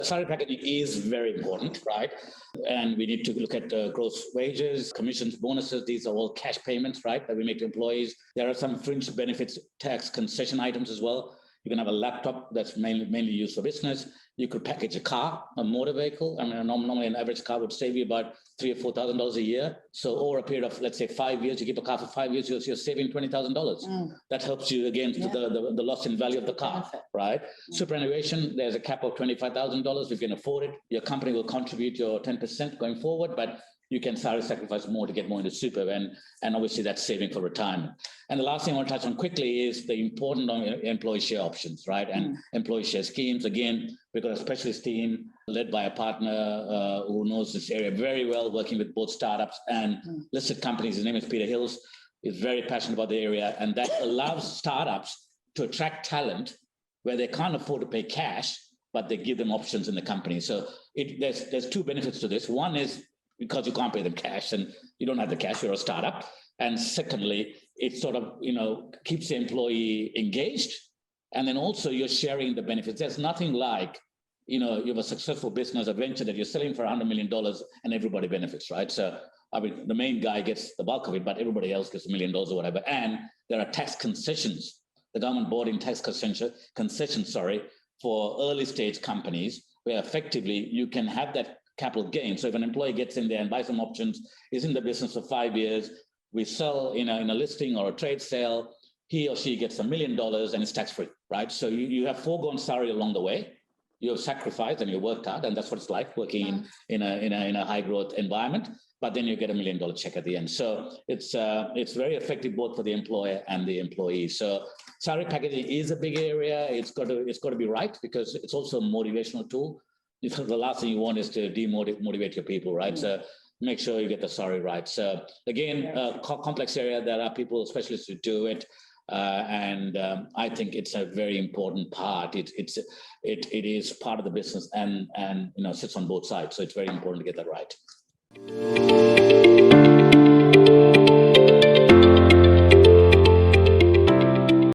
Salary packaging is very important, right? And we need to look at gross wages, commissions, bonuses. These are all cash payments, right, that we make to employees. There are some fringe benefits, tax concession items as well. You can have a laptop that's mainly used for business. You could package a car, a motor vehicle. I mean, normally an average car would save you about $3,000 or $4,000 a year. So over a period of, let's say, 5 years, you keep a car for 5 years, you're saving $20,000. That helps you against the loss in value of the car, right? Superannuation, there's a cap of $25,000. If you can afford it, your company will contribute your 10% going forward, but you can sacrifice more to get more into super, and obviously that's saving for retirement. And the last thing I want to touch on quickly is the important employee share options, right? And employee share schemes. Again, we've got a specialist team led by a partner who knows this area very well, working with both startups and listed companies. His name is Peter Hills. He's very passionate about the area, and that allows startups to attract talent where they can't afford to pay cash, but they give them options in the company. So there's two benefits to this. One is because you can't pay them cash and you don't have the cash, you're a startup. And secondly, it sort of, keeps the employee engaged. And then also you're sharing the benefits. There's nothing like, you have a successful business, a venture that you're selling for $100 million and everybody benefits, right? So, I mean, the main guy gets the bulk of it, but everybody else gets $1 million or whatever. And there are tax concessions. The government brought in tax concessions, for early stage companies where effectively you can have that capital gain. So if an employee gets in there and buys some options, is in the business for 5 years, we sell in a listing or a trade sale, he or she gets $1 million and it's tax-free, right? So you have foregone salary along the way. You have sacrificed and you worked hard, and that's what it's like working in a high growth environment. But then you get $1 million check at the end. So it's very effective both for the employer and the employee. So salary packaging is a big area. It's got to be right, because it's also a motivational tool. The last thing you want is to demotivate your people, right? So make sure you get the salary right. So again, complex area. There are people, specialists who do it. And I think it's a very important part. It is part of the business and sits on both sides. So it's very important to get that right.